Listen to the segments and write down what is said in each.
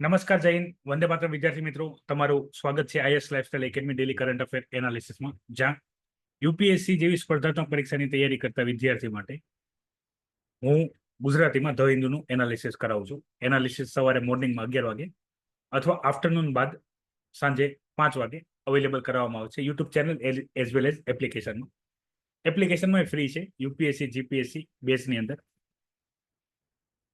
નમસ્કાર જય હિન્દ. વંદે માતરમ વિદ્યાર્થી મિત્રો, તમારું સ્વાગત છે IAS lifestyle academy daily current affair એનાલિસિસમાં, જ્યાં યુપીએસસી જેવી સ્પર્ધાત્મક પરીક્ષાની તૈયારી કરતા વિદ્યાર્થી માટે હું ગુજરાતીમાં ધ હિન્દુનું એનાલિસિસ કરાવું છું. એનાલિસિસ સવારે મોર્નિંગમાં 11 વાગે અથવા આફ્ટરનૂન બાદ સાંજે 5 વાગે અવેલેબલ કરવામાં આવે છે YouTube channel as well as એપ્લિકેશનમાં. એપ્લિકેશનમાં ફ્રી છે યુપીએસસી જીપીએસસી બેઝની અંદર.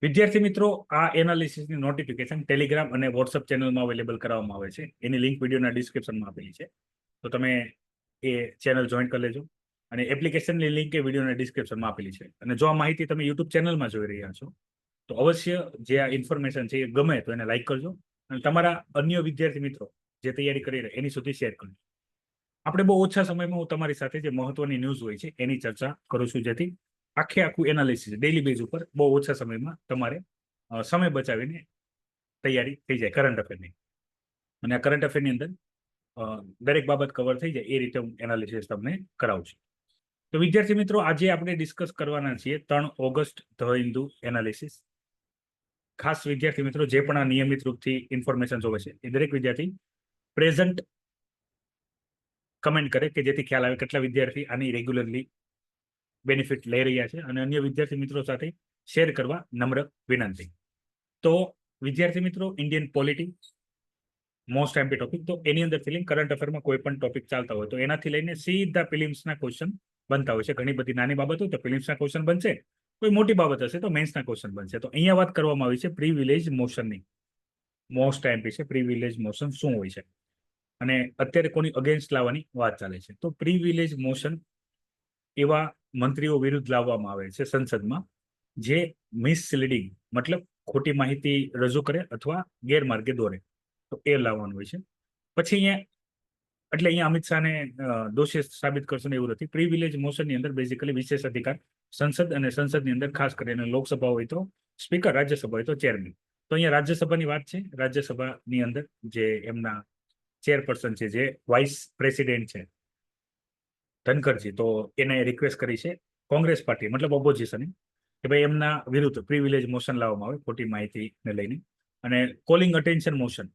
વિદ્યાર્થી મિત્રો, આ એનાલિસિસની નોટિફિકેશન ટેલિગ્રામ અને વોટ્સઅપ ચેનલમાં અવેલેબલ કરવામાં આવે છે. એની લિંક વિડીયોના ડિસ્ક્રિપ્શનમાં આપેલી છે, તો તમે એ ચેનલ જોઈન કરી લેજો. અને એપ્લિકેશનની લિંક એ વિડીયોના ડિસ્ક્રિપ્શનમાં આપેલી છે. અને જો આ માહિતી તમે યુટ્યુબ ચેનલમાં જોઈ રહ્યા છો તો અવશ્ય જે આ ઇન્ફોર્મેશન છે એ ગમે તો એને લાઈક કરજો અને તમારા અન્ય વિદ્યાર્થી મિત્રો જે તૈયારી કરી રહ્યા એની સુધી શેર કરજો. આપણે બહુ ઓછા સમયમાં હું તમારી સાથે જે મહત્વની ન્યૂઝ હોય છે એની ચર્ચા કરું છું, જેથી આખું એનાલિસિસ ડેલી બેઝ ઉપર બહુ ઓછા સમયમાં તમારે સમય બચાવીને તૈયારી થઈ જાય કરંટ અફેરની. અને આ કરંટ અફેરની અંદર દરેક બાબત કવર થઈ જાય એ રીતે હું એનાલિસિસ તમને કરાવું છું. તો વિદ્યાર્થી મિત્રો, આજે આપણે ડિસ્કસ કરવાના છીએ 3 ઓગસ્ટ ધ હિન્દુ એનાલિસિસ. ખાસ વિદ્યાર્થી મિત્રો જે પણ આ નિયમિત રૂપથી ઇન્ફોર્મેશન જોવે છે એ દરેક વિદ્યાર્થી પ્રેઝન્ટ કમેન્ટ કરે કે જેથી ખ્યાલ આવે કેટલા વિદ્યાર્થી આની રેગ્યુલરલી બેનિફિટ લઈ રહ્યા છે, અને અન્ય વિદ્યાર્થી મિત્રો સાથે શેર કરવા નમ્ર વિનંતી. તો વિદ્યાર્થી મિત્રો, Indian polity most MP topic. તો એની અંદરથી લઈને કરંટ અફેરમાં કોઈ પણ ટોપિક ચાલતા હોય તો એનાથી લઈને સીધા પ્રિલિમ્સના ક્વેશ્ચન બનતા હોય છે. ઘણી બધી નાની બાબત હોય તો પ્રિલિમ્સના ક્વેશ્ચન બનશે, કોઈ મોટી બાબત હશે તો મેન્સના ક્વેશ્ચન બનશે. તો અહીંયા વાત કરવામાં આવી છે પ્રિવિલેજ મોશનની. મોસ્ટ એમ્પી છે પ્રિવિલેજ મોશન શું હોય છે અને અત્યારે કોની અગેન્સ્ટ લાવવાની વાત ચાલે છે. તો પ્રિવિલેજ મોશન એવા મંત્રીઓ વિરુદ્ધ લાવવામાં આવે છે સંસદમાં જે મિસલીડિંગ મતલબ ખોટી માહિતી રજૂ કરે અથવા ગેરમાર્ગે દોરે, તો એ લાવવાનું હોય છે. પછી અહીંયા અમિત શાહને દોષી સાબિત કરશે ને એવું નથી. પ્રિવિલેજ મોશનની અંદર બેઝિકલી વિશેષ અધિકાર સંસદ અને સંસદની અંદર ખાસ કરીને લોકસભા હોય તો સ્પીકર, રાજ્યસભા હોય તો ચેરમેન. તો અહીંયા રાજ્યસભાની વાત છે. રાજ્યસભાની અંદર જે એમના ચેરપર્સન છે, જે વાઇસ પ્રેસિડેન્ટ છે ધનખડજી, તો એને રિક્વેસ્ટ કરી છે કોંગ્રેસ પાર્ટી મતલબ ઓપોઝિશન કે ભાઈ એમના વિરુદ્ધ પ્રિવિલેજ મોશન લાવવામાં આવે ખોટી માહિતીને લઈને. અને કોલિંગ અટેન્શન મોશન.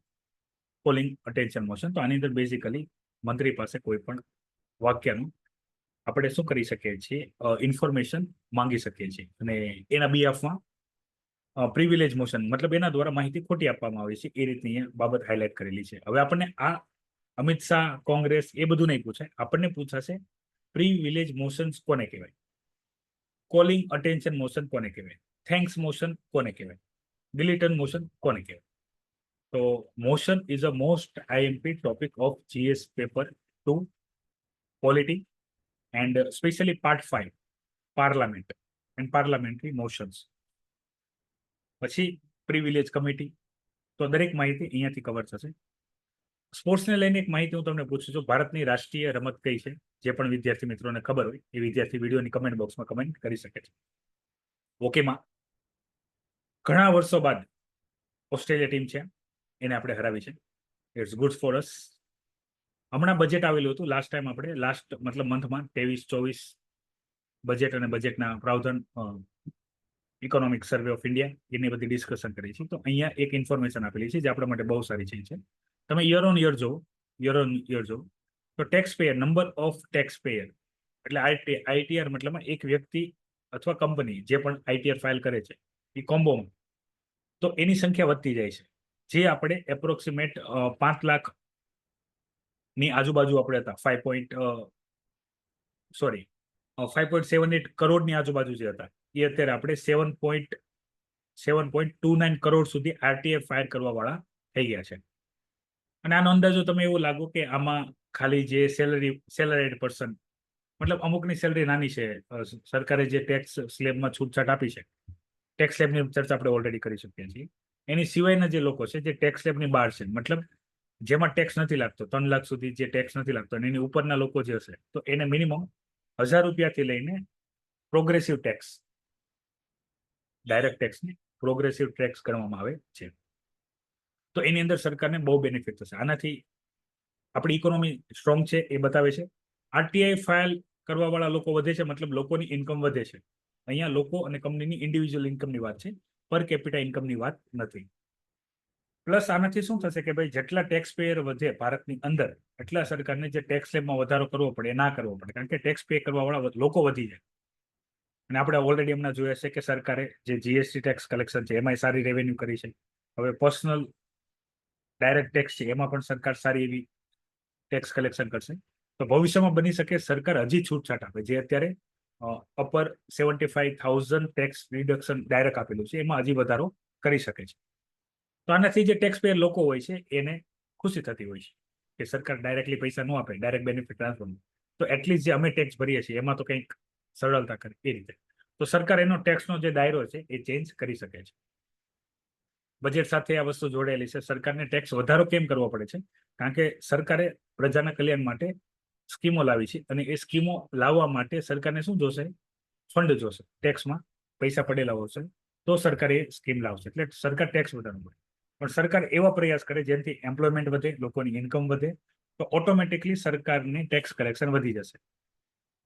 તો આની અંદર બેઝિકલી મંત્રી પાસે કોઈ પણ વાક્યનું આપણે શું કરી શકીએ છીએ, ઇન્ફોર્મેશન માંગી શકીએ છીએ અને એના બીહાફમાં પ્રિવિલેજ મોશન મતલબ એના દ્વારા માહિતી ખોટી આપવામાં આવે છે. એ રીતની અહીંયા બાબત હાઇલાઇટ કરેલી છે. હવે આપણને આ અમિત શાહ, કોંગ્રેસ એ બધું નહીં પૂછાય, આપણને પૂછાશે પ્રિવિલેજ મોશન્સ કોને કહેવાય, કોલિંગ અટેન્શન મોશન કોને કહેવાય, થેન્ક્સ મોશન કોને કહેવાય, ડિલીટન મોશન કોને કહેવાય. તો motion is a most IMP topic of GS paper 2 polity and specially part 5 parliament and parliamentary motions. પછી પ્રિવિલેજ કમિટી. તો દરેક માહિતી અહીંયાથી કવર થશે. સ્પોર્ટ્સને લઈને એક માહિતી હું તમને પૂછું છું. ભારતની રાષ્ટ્રીય રમત કઈ છે? જે પણ વિદ્યાર્થી મિત્રોને ખબર હોય એ વિદ્યાર્થી વિડીયોની કમેન્ટ બોક્સમાં કમેન્ટ કરી શકે છે. હોકીમાં ઘણા વર્ષો બાદ ઓસ્ટ્રેલિયા ટીમ છે, એને આપણે હરાવી છે. It's good for us. હમણાં બજેટ આવેલું હતું લાસ્ટ ટાઈમ, આપણે લાસ્ટ મતલબ મંથમાં 23-24 બજેટ અને બજેટના પ્રાવધાન ઇકોનોમિક સર્વે ઓફ ઇન્ડિયા એની બધી ડિસ્કશન કરી છે. તો અહીંયા એક ઇન્ફોર્મેશન આપેલી છે જે આપણા માટે બહુ સારી છે. તમે યર ઓન યર જો તો tax payer, number of tax payer એટલે આઈટીઆર મતલબમાં એક વ્યક્તિ અથવા કંપની જે પણ આઈટીઆર ફાઇલ કરે છે એ કોમ્બોમાં, તો એની સંખ્યા વધતી જાય છે. જે આપણે એપ્રોક્સિમેટ 5 લાખની આજુબાજુ આપણે હતા, 5.78 કરોડની આજુબાજુ જે હતા એ અત્યારે આપણે 7.29 કરોડ સુધી આરટીઆર ફાઇલ કરવા વાળા થઈ ગયા છે. અને આનો અંદાજો તમે એવું લાગો કે આમાં ખાલી જે સેલરીડ પર્સન મતલબ અમુકની સેલરી નાની છે, સરકારે જે ટેક્સ સ્લેબમાં છૂટછાટ આપી છે, ટેક્સ સ્લેબની ચર્ચા આપણે ઓલરેડી કરી શકીએ છીએ. એની સિવાયના જે લોકો છે જે ટેક્સ સ્લેબની બહાર છે, મતલબ જેમાં ટેક્સ નથી લાગતો, 3 લાખ સુધી જે ટેક્સ નથી લાગતો, અને એની ઉપરના લોકો જે હશે તો એને મિનિમમ 1000 રૂપિયાથી લઈને પ્રોગ્રેસિવ ટેક્સ, ડાયરેક્ટ ટેક્સને પ્રોગ્રેસિવ ટેક્સ ગણવામાં આવે છે. તો એની અંદર સરકારને બહુ બેનિફિટ થશે. આનાથી આપણી ઇકોનોમી સ્ટ્રોંગ છે એ બતાવે છે. આરટીઆઈ ફાઇલ કરવા વાળા લોકો વધે છે, મતલબ લોકોની ઇન્કમ વધે છે. અહીંયા લોકો અને કંપનીની ઇન્ડિવિજ્યુઅલ ઇન્કમની વાત છે, પર કેપિટા ઇન્કમની વાત નથી. પ્લસ આનાથી શું થશે કે ભાઈ જેટલા ટેક્સ પેયર વધે ભારતની અંદર એટલા સરકારને જે ટેક્સ સ્લેબમાં વધારો કરવો પડે એ ના કરવો પડે, કારણ કે ટેક્સ પે કરવા વાળા લોકો વધી જાય. અને આપણે ઓલરેડી એમના જોયા છે કે સરકારે જે જીએસટી ટેક્સ કલેક્શન છે એમાં સારી રેવન્યુ કરી છે. હવે પર્સનલ ડાયરેક્ટ ટેક્સ છે એમાં પણ સરકાર સારી એવી ટેક્સ કલેક્શન કરશે. તો ભવિષ્યમાં બની શકે સરકાર હજી છૂટછાટ આપે, જે અત્યારે અપર 75,000 ટેક્સ રિડક્શન ડાયરેક્ટ આપેલું છે એમાં હજી વધારો કરી શકે છે. તો આનાથી જે ટેક્સ પેયર લોકો હોય છે એને ખુશી થતી હોય છે કે સરકાર ડાયરેક્ટલી પૈસા ન આપે, ડાયરેક્ટ બેનિફિટ ટ્રાન્સફર, તો એટલીસ્ટ જે અમે ટેક્સ ભરીએ છીએ એમાં તો કંઈક સરળતા કરે એ રીતે. તો સરકાર એનો ટેક્સનો જે દાયરો છે એ ચેન્જ કરી શકે છે. બજેટ સાથે આ વસ્તુ જોડાયેલી છે. સરકારને ટેક્સ વધારો કેમ કરવો પડે છે? કારણ કે સરકારે પ્રજાના કલ્યાણ માટે સ્કીમો લાવી છે, અને એ સ્કીમો લાવવા માટે સરકારને શું જોશે? ફંડ જોશે. ટેક્સમાં પૈસા પડેલા હોશે તો સરકાર એ સ્કીમ લાવશે, એટલે સરકાર ટેક્સ વધારવું પડે. પણ સરકાર એવા પ્રયાસ કરે જેનાથી એમ્પ્લોયમેન્ટ વધે, લોકોની ઇન્કમ વધે, તો ઓટોમેટિકલી સરકારની ટેક્સ કલેક્શન વધી જશે.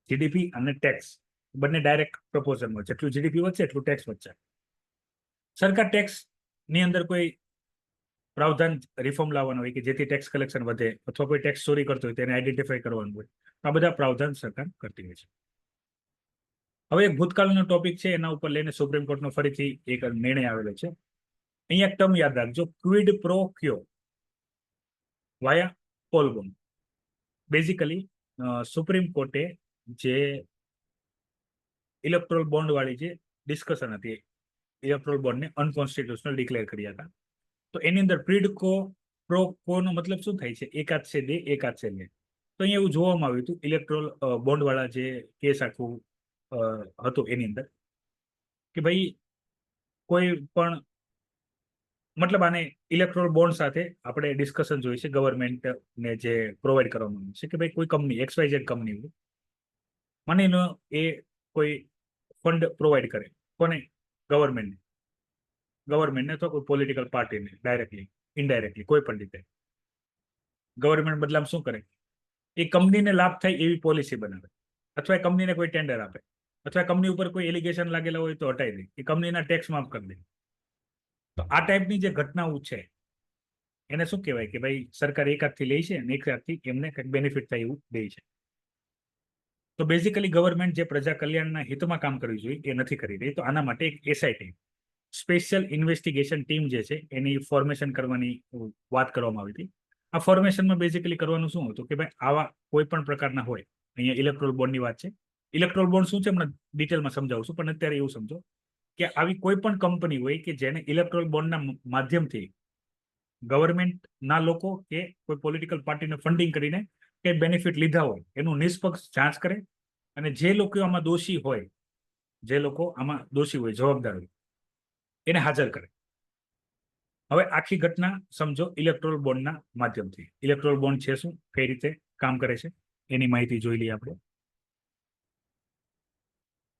જીડીપી અને ટેક્સ બંને ડાયરેક્ટ પ્રપોઝલમાં, જેટલું જીડીપી વધશે એટલું ટેક્સ વધશે. સરકાર ટેક્સ ની અંદર કોઈ પ્રાવધાન રિફોર્મ લાવવાનું હોય કે જેથી ટેક્સ કલેક્શન વધે, અથવા કોઈ ટેક્સ ચોરી કરતો હોય તેને આઈડેન્ટિફાઈ કરવાનું હોય, આ બધા પ્રાવધાન સરકાર કરતી હોય છે. હવે એક ભૂતકાળનો ટોપિક છે, એના ઉપર લઈને સુપ્રીમ કોર્ટનો ફરીથી એક નિર્ણય આવેલો છે. અહીંયા એક ટર્મ યાદ રાખજો, ક્વિડ પ્રો ક્યો વાયા પોલ બોન્ડ. બેઝિકલી સુપ્રીમ કોર્ટે જે ઇલેક્ટ્રોલ બોન્ડ વાળી જે ડિસ્કશન હતી, ઇલેક્ટ્રોલ બોન્ડને અનકોન્સ્ટિટ્યુશનલ ડિક્લેર કર્યા હતા. તો એની અંદર પ્રિડ કો પ્રો કો નો મતલબ શું થાય છે? એક હાથ છે દે, એક હાથ છે લે. તો અહીંયા એવું જોવામાં આવ્યું હતું ઇલેક્ટ્રોલ બોન્ડ વાળા જે કેસ આખું હતું એની અંદર કે ભાઈ કોઈ પણ મતલબ આને ઇલેક્ટ્રોલ બોન્ડ સાથે આપણે ડિસ્કશન જોઈએ છે ગવર્મેન્ટને જે પ્રોવાઈડ કરવામાં આવે છે કે ભાઈ કોઈ કંપની XYZ કંપની માની લો એ કોઈ ફંડ પ્રોવાઈડ કરે, કોને? ગવર્મેન્ટને તો કોઈ પોલિટિકલ પાર્ટીને ડાયરેક્ટલી ઇનડાયરેક્ટલી કોઈ પણ રીતે. ગવર્મેન્ટ બદલામાં શું કરે? એ કંપનીને લાભ થાય એવી પોલિસી બનાવે, અથવા એ કંપનીને કોઈ ટેન્ડર આપે, અથવા કંપની ઉપર કોઈ એલિગેશન લાગેલા હોય તો હટાવી દે, એ કંપનીના ટેક્સ માફ કરી દે. તો આ ટાઈપની જે ઘટનાઓ છે એને શું કહેવાય કે ભાઈ સરકાર એક હાથથી લે છે અને એક હાથથી એમને કંઈક બેનિફિટ થાય એવું દે છે. તો બેઝિકલી ગવર્મેન્ટ જે પ્રજા કલ્યાણના હિતમાં કામ કરવું જોઈએ એ નથી કરી રહી. તો આના માટે એક SIT સ્પેશિયલ ઇન્વેસ્ટિગેશન ટીમ જે છે એની ફોર્મેશન કરવાની વાત કરવામાં આવી હતી. આ ફોર્મેશનમાં બેઝિકલી કરવાનું શું હતું કે ભાઈ આવા કોઈ પણ પ્રકારના હોય, અહીંયા ઇલેક્ટ્રોલ બોન્ડની વાત છે. ઇલેક્ટ્રોલ બોન્ડ શું છે હમણાં ડિટેલમાં સમજાવું છું, પણ અત્યારે એવું સમજો કે આવી કોઈ પણ કંપની હોય કે જેને ઇલેક્ટ્રોલ બોન્ડના માધ્યમથી ગવર્મેન્ટના લોકો કે કોઈ પોલિટિકલ પાર્ટીને ફંડિંગ કરીને કે બેનિફિટ લીધા હોય એનું નિષ્પક્ષ જાંચ કરે, અને જે લોકો આમાં દોષી હોય, જવાબદાર હોય, એને હાજર કરે. હવે આખી ઘટના સમજો ઇલેક્ટ્રોલ બોન્ડના માધ્યમથી. ઇલેક્ટ્રોલ બોન્ડ છે શું, કઈ રીતે કામ કરે છે એની માહિતી જોઈ લઈએ આપણે.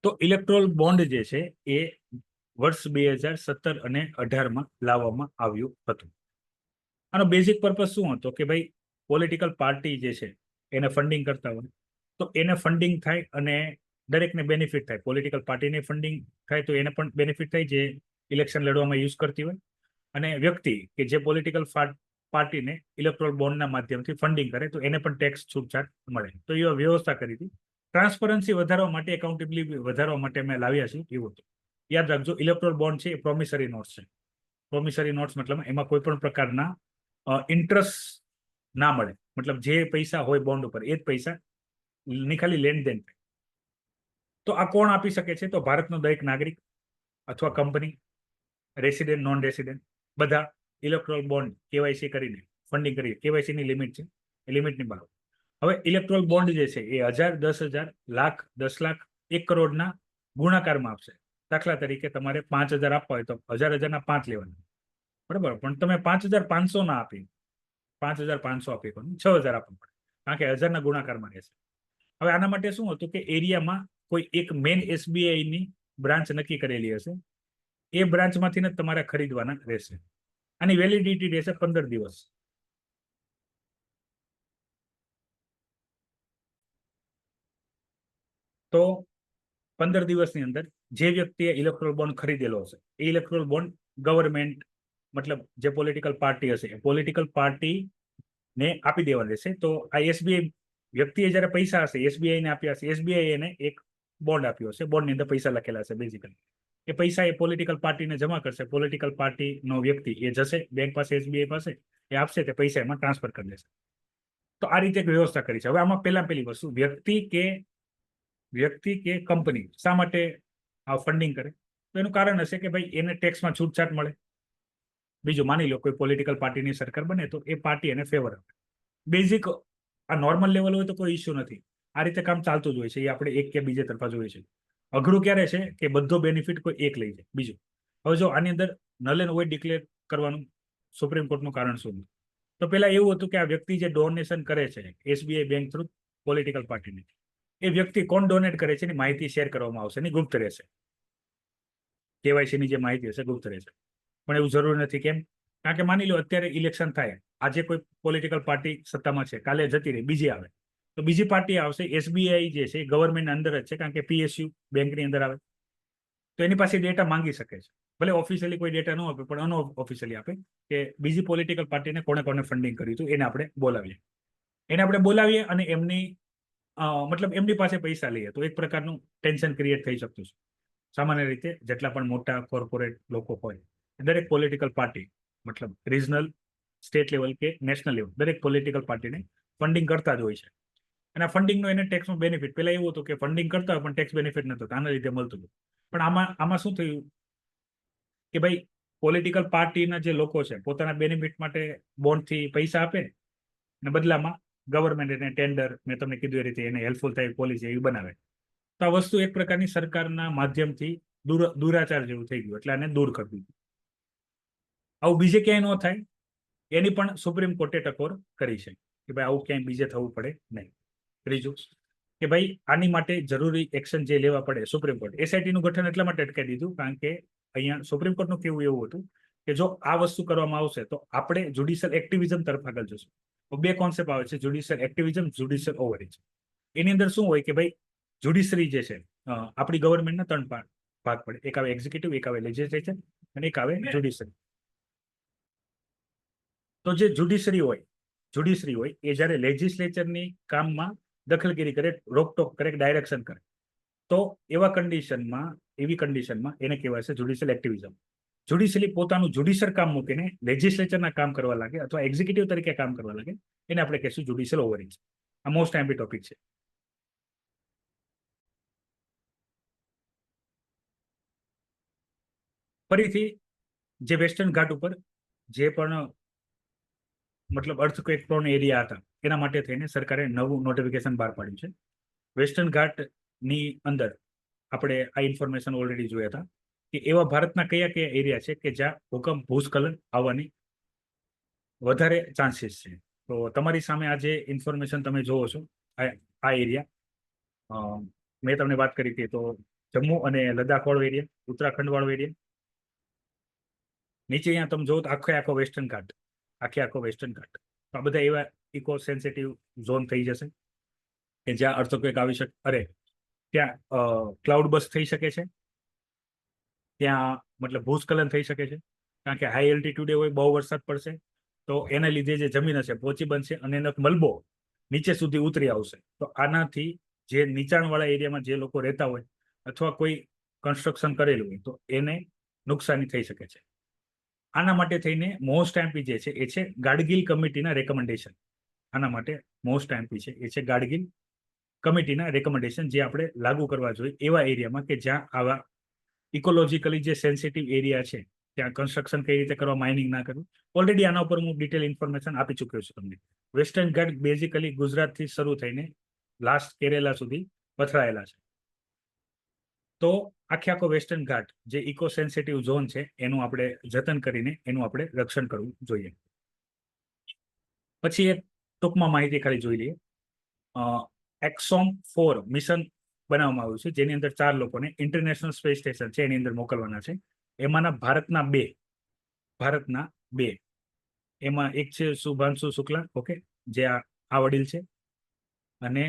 તો ઇલેક્ટ્રોલ બોન્ડ જે છે એ વર્ષ 2017 અને 18માં લાવવામાં આવ્યું હતું. આનો બેઝિક પર્પઝ શું હતો કે ભાઈ પોલિટિકલ પાર્ટી જે છે એને ફંડિંગ કરતા હોય તો એને ફંડિંગ થાય અને દરેકને બેનિફિટ થાય. પોલિટિકલ પાર્ટીને ફંડિંગ થાય તો એને પણ બેનિફિટ થાય જે ઇલેક્શન લડવામાં યુઝ કરતી હોય, અને વ્યક્તિ કે જે પોલિટિકલ પાર્ટીને ઇલેક્ટ્રોલ બોન્ડના માધ્યમથી ફંડિંગ કરે તો એને પણ ટેક્સ છૂટછાટ મળે. તો એ વ્યવસ્થા કરી હતી. ટ્રાન્સપરન્સી વધારવા માટે, એકાઉન્ટેબિલિટી વધારવા માટે અમે લાવ્યા છીએ એવું હતું. યાદ રાખજો, ઇલેક્ટ્રોલ બોન્ડ છે એ પ્રોમિસરી નોટ્સ છે. પ્રોમિસરી નોટ્સ મતલબ એમાં કોઈ પણ પ્રકારના ઇન્ટરેસ્ટ ના મળે, મતલબ જે પૈસા હોય બોન્ડ ઉપર એ જ પૈસા ની ખાલી લેનદેન. તો આ કોણ આપી શકે છે? તો ભારતનો દરેક નાગરિક અથવા કંપની, રેસિડેન્ટ, નોન રેસિડેન્ટ, બધા ઇલેક્ટ્રોલ બોન્ડ KYC કરીને ફંડિંગ કરી. KYC ની લિમિટ છે, એ લિમિટની બહાર. હવે ઇલેક્ટ્રોલ બોન્ડ જે છે એ 1000, 10,000, લાખ, 10 લાખ, 1 કરોડના ગુણાકારમાં આપશે. દાખલા તરીકે તમારે 5,000 આપવા હોય તો 1000 ના 5 લેવાના, બરાબર. પણ તમે 5,500 ના આપી, 5,500 આપી પણ 6,000 આપવું પડે, કારણ કે 1000 ના ગુણાકારમાં રહેશે. હવે આના માટે શું હતું કે એરિયામાં કોઈ એક મેઇન SBI ની બ્રાન્ચ નક્કી કરેલી હશે, એ બ્રાન્ચમાંથી જ તમારે ખરીદવાના રહેશે. આની વેલિડિટી રહેશે 15 દિવસ. તો 15 દિવસની અંદર જે વ્યક્તિએ ઇલેક્ટ્રોલ બોન્ડ ખરીદેલો હશે એ ઇલેક્ટ્રોલ બોન્ડ ગવર્મેન્ટ મતલબ જે પોલિટિકલ પાર્ટી હશે એ પોલિટિકલ પાર્ટીને આપી દેવા રહેશે. તો આ એસબીઆઈ વ્યક્તિએ જયારે પૈસા હશે એસબીઆઈ ને આપ્યા હશે, એસબીઆઈ એને એક બોન્ડ આપ્યો હશે, બોન્ડની અંદર પૈસા લખેલા હશે બેઝિકલી. એ પૈસા એ પોલિટિકલ પાર્ટીને જમા કરશે, પોલિટિકલ પાર્ટીનો વ્યક્તિ એ જશે બેંક પાસે, એસબીઆઈ પાસે, એ આપશે તે પૈસા એમાં ટ્રાન્સફર કરી દેશે. તો આ રીતે એક વ્યવસ્થા કરી છે. હવે આમાં પહેલી વસ્તુ, વ્યક્તિ કે કંપની શા માટે આ ફંડિંગ કરે? તો એનું કારણ હશે કે ભાઈ એને ટેક્સમાં છૂટછાટ મળે. બીજું, માની લો કોઈ પોલિટિકલ પાર્ટીની સરકાર બને તો એ પાર્ટી એને ફેવર આપે. બેઝિક આ નોર્મલ લેવલ હોય તો કોઈ ઇસ્યુ નથી, આ રીતે કામ ચાલતું જ હોય છે. એ આપણે એક કે બીજે તરફા જોઈએ છે. અઘરું ક્યારે છે કે બધો બેનિફિટ કોઈ એક લઈ જાય. બીજું, હવે જો આની અંદર નલ એન્ડ વોઇડ ડિક્લેર કરવાનું સુપ્રીમ કોર્ટનું કારણ શું? તો પેલા એવું હતું કે આ વ્યક્તિ જે ડોનેશન કરે છે એસબીઆઈ બેંક થ્રુ પોલિટિકલ પાર્ટીને, એ વ્યક્તિ કોણ ડોનેટ કરે છે એની માહિતી શેર કરવામાં આવશે, એની ગુપ્ત રહેશે. કેવાયસી ની જે માહિતી હશે ગુપ્ત રહેશે. પણ એવું જરૂરી નથી. કેમ? કારણ કે માની લો અત્યારે ઇલેક્શન થાય, આજે કોઈ પોલિટિકલ પાર્ટી સત્તામાં છે, કાલે જતી રહી, બીજી આવે, તો બીજી પાર્ટી આવશે, એસબીઆઈ જે છે ગવર્મેન્ટ અંદર જ છે, કારણ કે પીએસયુ બેંકની અંદર આવે, તો એની પાસે ડેટા માંગી શકે છે. ભલે ઓફિશિયલી કોઈ ડેટા ન આપે પણ અનઓફિશિયલી આપે કે બીજી પોલિટિકલ પાર્ટીને કોને કોને ફંડિંગ કર્યું હતું, એને આપણે બોલાવીએ અને એમની મતલબ એમની પાસે પૈસા લઈએ તો એક પ્રકારનું ટેન્શન ક્રિએટ થઈ શકતું છે. સામાન્ય રીતે જેટલા પણ મોટા કોર્પોરેટ લોકો હોય, દરેક પોલિટિકલ પાર્ટી મતલબ રિજનલ, સ્ટેટ લેવલ કે નેશનલ લેવલ, દરેક પોલિટિકલ પાર્ટીને ફંડિંગ કરતા જ હોય છે. અને ફંડિંગનો એને ટેક્સનો બેનિફિટ, પહેલા એવું હતું કે ફંડિંગ કરતા હોય પણ ટેક્સ બેનિફિટ નતો, આના લીધે મળતું હતું. પણ આમાં શું થયું કે ભાઈ પોલિટિકલ પાર્ટીના જે લોકો છે પોતાના બેનિફિટ માટે બોન્ડથી પૈસા આપે અને બદલામાં ગવર્મેન્ટ એને ટેન્ડર, મેં તમને કીધું એ રીતે એને હેલ્પફુલ થાય પોલિસી એવી બનાવે. તો આ વસ્તુ એક પ્રકારની સરકારના માધ્યમથી દુરાચાર જેવું થઈ ગયું, એટલે આને દૂર કરવું. આવું બીજે ક્યાંય ન થાય એની પણ સુપ્રીમ કોર્ટે ટકોર કરી છે કે ભાઈ આવું ક્યાંય બીજે થવું પડે નહીં. ત્રીજું કે ભાઈ આની માટે જરૂરી એક્શન જે લેવા પડે, સુપ્રીમ કોર્ટ એસઆઈટી નું ગઠન એટલા માટે અટકાવી દીધું કારણ કે અહીંયા સુપ્રીમ કોર્ટનું કેવું એવું હતું કે જો આ વસ્તુ કરવામાં આવશે તો આપણે જ્યુડિશિયલ એક્ટિવિઝમ તરફ આગળ જશું. બે કોન્સેપ્ટ આવે છે, જ્યુડિશિયલ એક્ટિવિઝમ, જ્યુડિશિયલ ઓવરરીચ. એની અંદર શું હોય કે ભાઈ જ્યુડિશરી જે છે આપણી ગવર્મેન્ટના ત્રણ ભાગ પડે, એક આવે એક્ઝિક્યુટિવ, એક આવે લેજિસ્લેચર અને એક આવે જ્યુડિશરી. તો જે જ્યુડિશરી હોય એ જ્યારે લેજિસ્લેચરની કામમાં દખલગીરી કરે, રોકટોક કરે, ડાયરેક્શન કરે, તો એવી કન્ડિશનમાં એને કહેવાય છે જ્યુડિશિયલ એક્ટિવિઝમ. જ્યુડિશિયલી પોતાનું જ્યુડિશિયલ કામ મૂકીને લેજિસ્લેચરના કામ કરવા લાગે અથવા એક્ઝિક્યુટિવ તરીકે કામ કરવા લાગે, એને આપણે કહીશું જ્યુડિશિયલ ઓવરરીચ. આ મોસ્ટ એમ્પી ટોપિક છે. ફરીથી જે વેસ્ટર્ન ઘાટ ઉપર જે પણ મતલબ અર્થક્વેક પ્રોન એરિયા હતા એના માટે થઈને સરકારે નવું નોટિફિકેશન બહાર પાડ્યું છે. વેસ્ટર્ન ઘાટની અંદર આપણે આ ઇન્ફોર્મેશન ઓલરેડી જોયા હતા કે એવા ભારતના કયા કયા એરિયા છે કે જ્યાં ભૂસ્ખલન આવવાની વધારે ચાન્સીસ છે. તો તમારી સામે આ જે ઇન્ફોર્મેશન તમે જોવો છો, આ એરિયા મેં તમને વાત કરી હતી, તો જમ્મુ અને લદ્દાખ વાળો એરિયા, ઉત્તરાખંડ વાળો એરિયા, નીચે અહીંયા તમે જોવો તો આખો વેસ્ટર્ન ઘાટ, આખો વેસ્ટર્ન ઘાટ. તો આ બધા એવા ઇકો સેન્સિટિવ ઝોન થઈ જશે કે જ્યાં અર્થક્વેક આવી શકે, ત્યાં ક્લાઉડ બસ થઈ શકે છે, ત્યાં મતલબ ભૂસ્ખલન થઈ શકે છે, કારણ કે હાઈ એલ્ટિટ્યુડે હોય, બહુ વરસાદ પડશે તો એના લીધે જે જમીન હશે પોચી બનશે અને એનો મલબો નીચે સુધી ઉતરી આવશે. તો આનાથી જે નીચાણવાળા એરિયામાં જે લોકો રહેતા હોય અથવા કોઈ કન્સ્ટ્રક્શન કરેલું હોય તો એને નુકસાની થઈ શકે છે. આના માટે થઈને મોસ્ટ એમ્પી જે છે એ છે ગાડગીલ કમિટીના રેકમેન્ડેશન. આના માટે મોસ્ટ એમ્પી છે એ છે ગાડગીલ કમિટીના રેકમેન્ડેશન, જે આપણે લાગુ કરવા જોઈએ એવા એરિયામાં કે જ્યાં આવા ઇકોલોજીકલી જે સેન્સિટિવ એરિયા છે ત્યાં કન્સ્ટ્રક્શન કઈ રીતે કરવા, માઇનિંગ ના કરવું. ઓલરેડી આના ઉપર હું ડિટેલ ઇન્ફોર્મેશન આપી ચૂક્યો છું તમને. વેસ્ટર્ન ઘાટ બેઝિકલી ગુજરાતથી શરૂ થઈને લાસ્ટ કેરેલા સુધી પથરાયેલા છે. તો આખો વેસ્ટર્ન ઘાટ જે ઇકો સેન્સિટિવ ઝોન છે એનું આપણે જતન કરીને એનું આપણે રક્ષણ કરવું જોઈએ. પછી એક ટૂંકમાં માહિતી ખાલી જોઈ લઈએ. એક્સોમ 4 મિશન બનાવવામાં આવ્યું છે, જેની અંદર 4 લોકોને ઇન્ટરનેશનલ સ્પેસ સ્ટેશન છે એની અંદર મોકલવાના છે. એમાંના ભારતના બે, એમાં એક છે શુભાંશુ શુક્લા, ઓકે, જે આ વડીલ છે, અને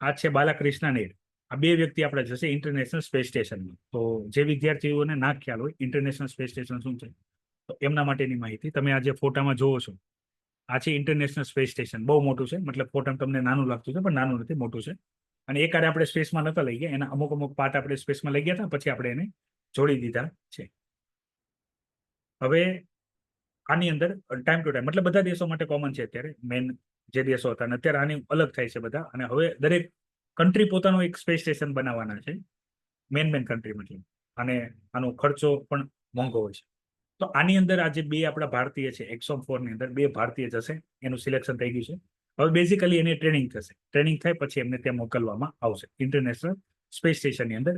આ છે બાલાકૃષ્ણ નેર. આ બે વ્યક્તિ આપણે જશે ઇન્ટરનેશનલ સ્પેસ સ્ટેશનમાં. તો જે વિદ્યાર્થીઓને ના ખ્યાલ હોય ઇન્ટરનેશનલ સ્પેસ સ્ટેશન શું છે, તો એમના માટેની માહિતી તમે આ જે ફોટામાં જોવો છો, આ છે ઇન્ટરનેશનલ સ્પેસ સ્ટેશન. બહુ મોટું છે, મતલબ ફોટામાં તમને નાનું લાગતું છે, પણ નાનું નથી, મોટું છે. અને એ કાર્ય આપણે સ્પેસમાં નતા લઈ ગયા, એના અમુક પાર્ટ આપણે સ્પેસમાં લઈ ગયા હતા, પછી આપણે એને જોડી દીધા છે. હવે આની અંદર ટાઈમ ટુ ટાઈમ, મતલબ બધા દેશો માટે કોમન છે અત્યારે, મેન જે દેશો હતા, અને અત્યારે આની અલગ થાય છે બધા. અને હવે દરેક કન્ટ્રી પોતાનું એક સ્પેસ સ્ટેશન બનાવવાના છે, મેન કન્ટ્રી મતલબ. અને આનો ખર્ચો પણ મોંઘો હોય છે. તો આની અંદર આજે બે આપણા ભારતીય છે, EXOM-4 ની અંદર 2 ભારતીય જશે, એનું સિલેક્શન થઈ ગયું છે. હવે બેઝિકલી એની ટ્રેનિંગ થશે, ટ્રેનિંગ થાય પછી એમને ત્યાં મોકલવામાં આવશે ઇન્ટરનેશનલ સ્પેસ સ્ટેશનની અંદર.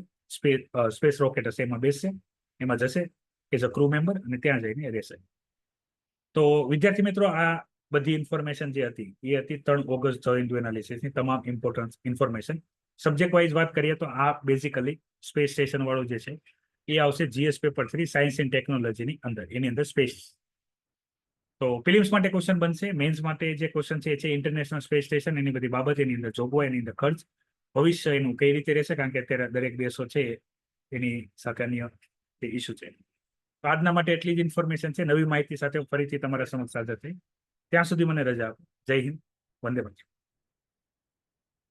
સ્પેસ રોકેટ હશે, એમાં બેસશે, એમાં જશે એઝ અ ક્રૂ મેમ્બર, અને ત્યાં જઈને રહેશે. તો વિદ્યાર્થી મિત્રો, આ બધી ઇન્ફોર્મેશન જે હતી એ હતી 3 ઓગસ્ટ જો ઇન્ડુ એનાલિસિસની તમામ ઇમ્પોર્ટન્ટ ઇન્ફોર્મેશન. સબ્જેક્ટ વાઇઝ વાત કરીએ તો આ બેઝિકલી સ્પેસ સ્ટેશન વાળું જે છે એ આવશે GS પેપર 3 સાયન્સ એન્ડ ટેકનોલોજીની અંદર, એની અંદર સ્પેસ. તો પ્રિલિમ્સ માટે ક્વેશ્ચન બનશે, મેન્સ માટે જે ક્વેશ્ચન છે એ છે ઇન્ટરનેશનલ સ્પેસ સ્ટેશન, એની બધી બાબત, એની અંદર જોગવાઈ, એની અંદર ખર્ચ, ભવિષ્ય એનું કઈ રીતે રહેશે, કારણ કે અત્યારે દરેક દેશો છે એની સાથે અન્ય ઇસ્યુ છે. તો આજના માટે એટલી જ ઇન્ફોર્મેશન છે. નવી માહિતી સાથે ફરીથી તમારા સમક્ષ હાજર થઈ. ત્યાં સુધી મને રજા આપો. જય હિન્દ, વંદે માતરમ.